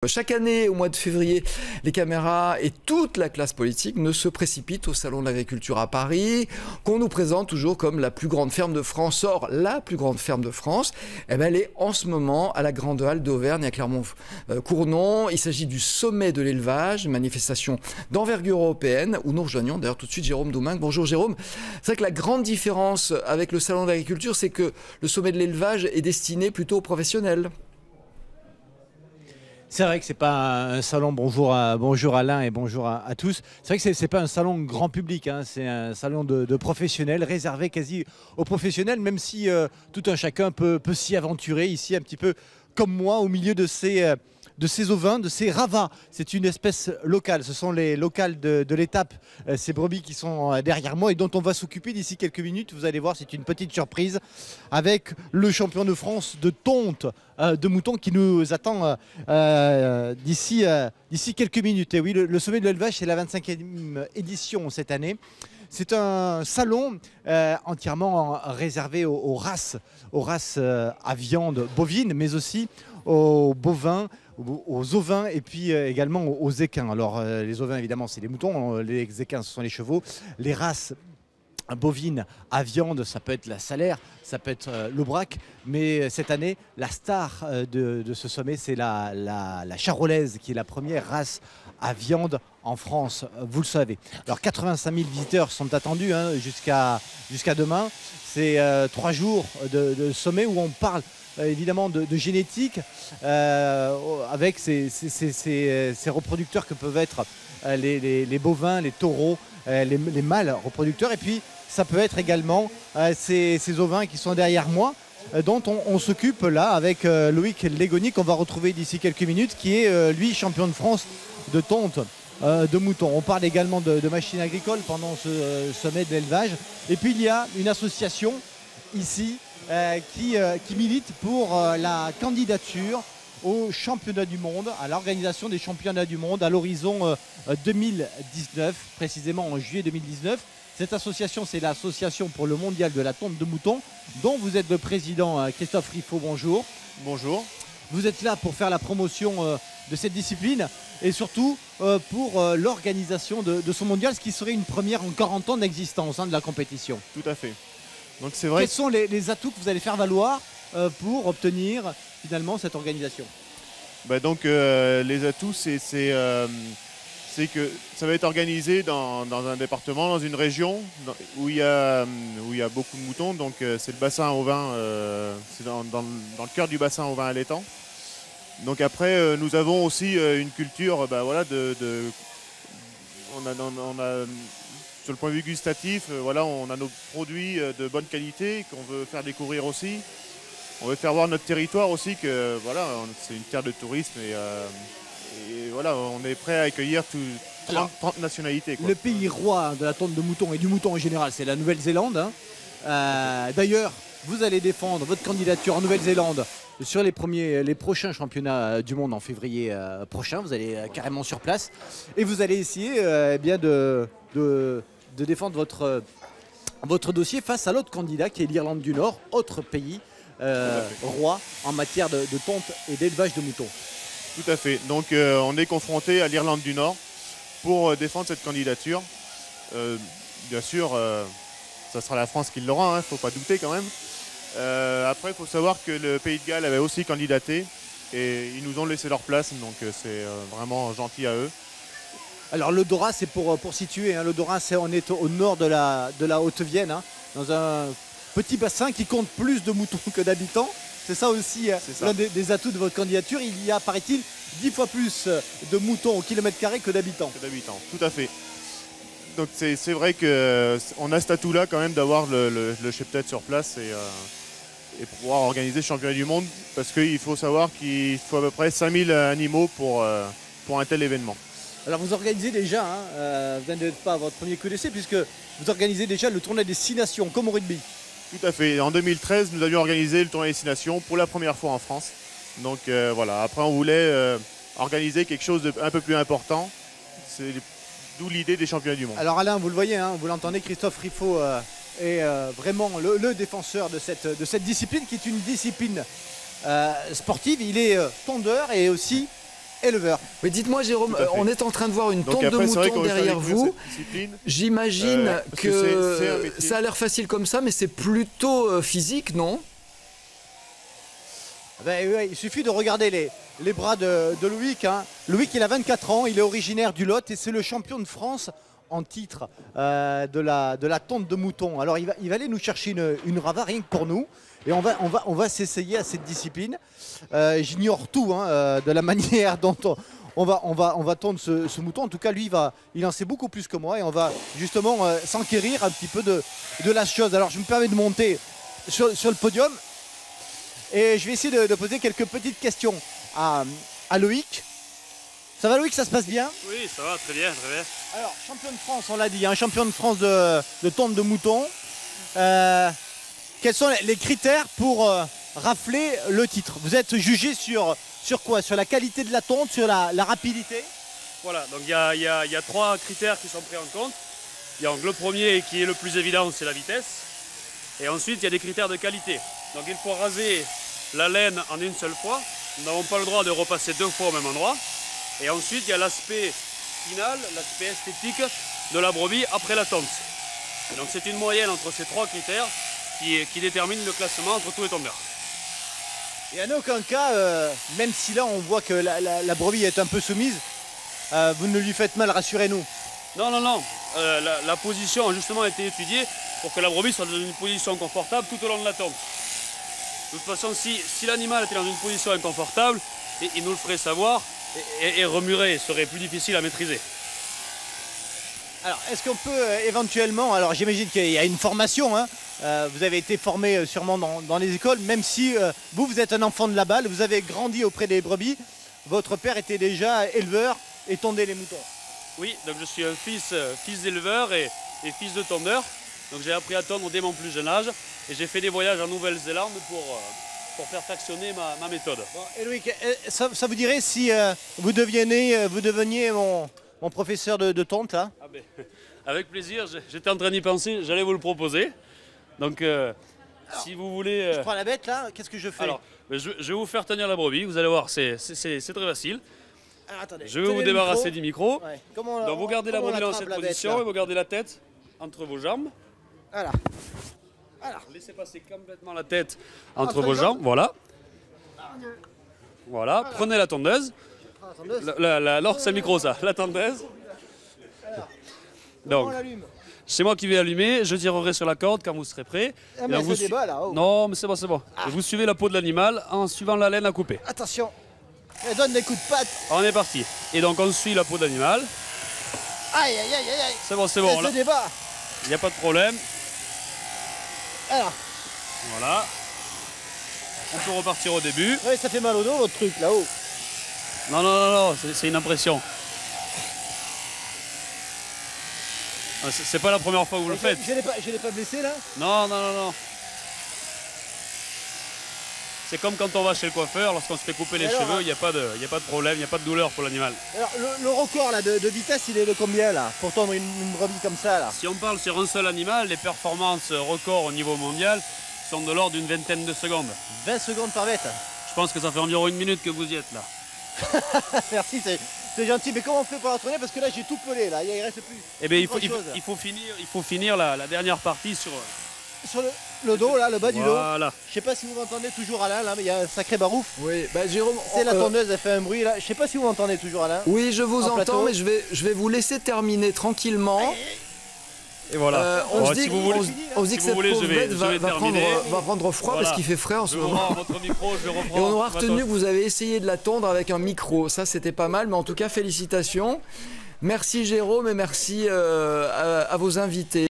Chaque année, au mois de février, les caméras et toute la classe politique ne se précipitent au Salon de l'Agriculture à Paris, qu'on nous présente toujours comme la plus grande ferme de France. Or, la plus grande ferme de France, elle est en ce moment à la Grande Halle d'Auvergne, à Clermont-Cournon. Il s'agit du sommet de l'élevage, une manifestation d'envergure européenne, où nous rejoignons d'ailleurs tout de suite Jérôme Doumingue. Bonjour Jérôme. C'est vrai que la grande différence avec le Salon de l'Agriculture, c'est que le sommet de l'élevage est destiné plutôt aux professionnels. C'est vrai que c'est pas un salon, bonjour Alain et bonjour à tous. C'est vrai que c'est pas un salon grand public, hein, c'est un salon de professionnels, réservé quasi aux professionnels, même si tout un chacun peut s'y aventurer ici un petit peu comme moi au milieu de ces ovins, de ces ravas. C'est une espèce locale, ce sont les locales de l'étape, ces brebis qui sont derrière moi et dont on va s'occuper d'ici quelques minutes. Vous allez voir, c'est une petite surprise avec le champion de France de tonte de moutons qui nous attend d'ici quelques minutes. Et oui, le sommet de l'élevage, c'est la 25e édition cette année. C'est un salon entièrement réservé aux races à viande bovine, mais aussi aux bovins, aux ovins et puis également aux équins. Alors les ovins, évidemment, c'est les moutons, les équins, ce sont les chevaux. Les races bovine à viande, ça peut être la salaire, ça peut être l'aubrac, mais cette année, la star de ce sommet, c'est la charolaise, qui est la première race à viande en France, vous le savez. Alors 85 000 visiteurs sont attendus jusqu'à demain. C'est 3 jours de sommet où on parle évidemment de génétique avec ces reproducteurs que peuvent être les bovins, les taureaux, les mâles reproducteurs, et puis ça peut être également ces ovins qui sont derrière moi, dont on s'occupe là avec Loïc Légoni, qu'on va retrouver d'ici quelques minutes, qui est lui champion de France de tonte de moutons. On parle également de machines agricoles pendant ce sommet de l'élevage. Et puis il y a une association ici qui milite pour la candidature au championnat du monde, à l'organisation des championnats du monde à l'horizon 2019, précisément en juillet 2019. Cette association, c'est l'association pour le mondial de la tonte de moutons, dont vous êtes le président, Christophe Riffaut. Bonjour. Bonjour. Vous êtes là pour faire la promotion de cette discipline et surtout pour l'organisation de ce mondial, ce qui serait une première en 40 ans d'existence de la compétition. Tout à fait. Donc c'est vrai. Quels sont les atouts que vous allez faire valoir pour obtenir finalement cette organisation? Les atouts, c'est que ça va être organisé dans un département, dans une région où il y a beaucoup de moutons. Donc c'est le bassin ovin, c'est dans le cœur du bassin ovin à l'étang. Donc après, nous avons aussi une culture, on a sur le point de vue gustatif, on a nos produits de bonne qualité qu'on veut faire découvrir aussi. On veut faire voir notre territoire aussi, que c'est une terre de tourisme et on est prêt à accueillir 30 nationalités, quoi. Le pays roi de la tonte de mouton et du mouton en général, c'est la Nouvelle-Zélande. D'ailleurs, vous allez défendre votre candidature en Nouvelle-Zélande sur les prochains championnats du monde en février prochain. Vous allez carrément sur place et vous allez essayer de défendre votre dossier face à l'autre candidat qui est l'Irlande du Nord, autre pays roi en matière de tonte et d'élevage de moutons. Tout à fait. Donc on est confronté à l'Irlande du Nord pour défendre cette candidature. Bien sûr, ça sera la France qui l'aura, il ne faut pas douter quand même. Après, il faut savoir que le Pays de Galles avait aussi candidaté et ils nous ont laissé leur place, donc c'est vraiment gentil à eux. Alors l'Odorat, c'est pour situer, l'Odorat, on est au nord de la Haute-Vienne, dans un petit bassin qui compte plus de moutons que d'habitants. C'est ça aussi l'un des atouts de votre candidature. Il y a, paraît-il, 10 fois plus de moutons au kilomètre carré que d'habitants. Tout à fait. Donc c'est vrai qu'on a cet atout-là quand même d'avoir le cheptel sur place et pouvoir organiser le championnat du monde, parce qu'il faut savoir qu'il faut à peu près 5000 animaux pour un tel événement. Alors vous organisez déjà, vous n'êtes pas à votre premier coup d'essai, puisque vous organisez déjà le tournoi des 6 nations, comme au rugby. Tout à fait. En 2013, nous avions organisé le tournoi des 6 nations pour la première fois en France. Donc après on voulait organiser quelque chose d'un peu plus important. C'est d'où l'idée des championnats du monde. Alors Alain, vous le voyez, vous l'entendez, Christophe Riffaut est vraiment le défenseur de cette discipline, qui est une discipline sportive. Il est tondeur et aussi éleveur. Mais dites-moi Jérôme, Tout à fait. on est en train de voir une Donc tonte de après, c'est vrai moutons qu'on veut faire derrière découvrir vous. cette discipline. J'imagine parce que c'est un métier. ça a l'air facile comme ça, mais c'est plutôt physique, non? Ben, ouais, il suffit de regarder les bras de Loïc. Hein. Loïc, il a 24 ans, il est originaire du Lot et c'est le champion de France en titre de la tonte de mouton. Alors il va aller nous chercher une rava rien que pour nous et on va s'essayer à cette discipline. J'ignore tout hein, de la manière dont on va tondre ce mouton. En tout cas, lui, il en sait beaucoup plus que moi et on va justement s'enquérir un petit peu de la chose. Alors je me permets de monter sur le podium. Et je vais essayer de poser quelques petites questions à Loïc. Ça va Loïc, ça se passe bien? Oui, ça va, très bien, très bien. Alors, champion de France, on l'a dit, hein, champion de France de tonte de mouton. Quels sont les critères pour rafler le titre? Vous êtes jugé sur quoi? Sur la qualité de la tonte, sur la rapidité? Voilà, donc il y a 3 critères qui sont pris en compte. Il y a donc le premier qui est le plus évident, c'est la vitesse. Et ensuite, il y a des critères de qualité. Donc il faut raser la laine en une seule fois. Nous n'avons pas le droit de repasser 2 fois au même endroit. Et ensuite, il y a l'aspect final, l'aspect esthétique de la brebis après la tonte. Et donc c'est une moyenne entre ces 3 critères qui détermine le classement entre tous les tondeurs. Et en aucun cas, même si là on voit que la brebis est un peu soumise, vous ne lui faites mal, rassurez-nous. Non, non, non. La position a justement été étudiée pour que la brebis soit dans une position confortable tout au long de la tonte. De toute façon, si l'animal était dans une position inconfortable, il nous le ferait savoir et remuerait, serait plus difficile à maîtriser. Alors, est-ce qu'on peut éventuellement, alors j'imagine qu'il y a une formation, hein, vous avez été formé sûrement dans les écoles, même si vous êtes un enfant de la balle, vous avez grandi auprès des brebis, votre père était déjà éleveur et tondait les moutons. Oui, donc je suis un fils d'éleveur et fils de tondeur. Donc j'ai appris à tondre dès mon plus jeune âge et j'ai fait des voyages en Nouvelle-Zélande pour perfectionner ma méthode. Bon, et Loïc, ça vous dirait si vous deveniez mon professeur de tonte là? Ah ben, avec plaisir, j'étais en train d'y penser, j'allais vous le proposer. Donc si vous voulez... Je prends la bête là, qu'est-ce que je fais? Alors, je vais vous faire tenir la brebis, vous allez voir, c'est très facile. Alors, attendez, Je vais vous débarrasser du micro. Ouais. Donc vous gardez la brebis dans cette position et vous gardez la tête entre vos jambes. Voilà. Laissez passer complètement la tête entre vos jambes, voilà. Voilà, prenez la tondeuse. Non, c'est un micro ça, la tondeuse. Donc, c'est moi qui vais allumer, je tirerai sur la corde quand vous serez prêt. Ah, mais vous ce débat là, oh. Non, mais c'est bon, c'est bon. Et vous suivez la peau de l'animal en suivant la laine à couper. Attention, elle donne des coups de patte. On est parti. Et donc on suit la peau de l'animal. Aïe, aïe, aïe, aïe. C'est bon, c'est bon. Ce débat. Il n'y a pas de problème. Alors. Voilà. On peut repartir au début. Ouais, ça fait mal au dos votre truc là-haut. Non, non, non, non, c'est une impression. C'est pas la première fois que vous le faites. Je l'ai pas blessé là? Non, non, non, non. C'est comme quand on va chez le coiffeur, lorsqu'on se fait couper les cheveux, il n'y a pas de problème, il n'y a pas de douleur pour l'animal. Alors le record là, de vitesse, il est de combien là? Pour tondre une brebis comme ça là? Si on parle sur un seul animal, les performances records au niveau mondial sont de l'ordre d'une vingtaine de secondes. 20 secondes par bête. Je pense que ça fait environ 1 minute que vous y êtes là. Merci, c'est gentil. Mais comment on fait pour la tourner? Parce que là j'ai tout pelé là, il reste plus. Eh bien il faut finir la dernière partie sur le dos là, le bas du dos. Voilà. Je sais pas si vous m'entendez toujours Alain là, mais il y a un sacré barouf. Oui, bah Jérôme, C'est la tondeuse, elle fait un bruit là. Je sais pas si vous m'entendez toujours Alain. oui, je vous En entends, plateau. mais je vais vous laisser terminer tranquillement. Et voilà. On se si dit, vous voulez, on se dit que cette pauvre bête va prendre froid Voilà. parce qu'il fait frais en ce je moment. reprends votre micro, je reprends. Et on aura votre retenu que vous avez essayé de la tondre avec un micro. Ça, c'était pas mal, mais en tout cas, félicitations. Merci Jérôme et merci à vos invités.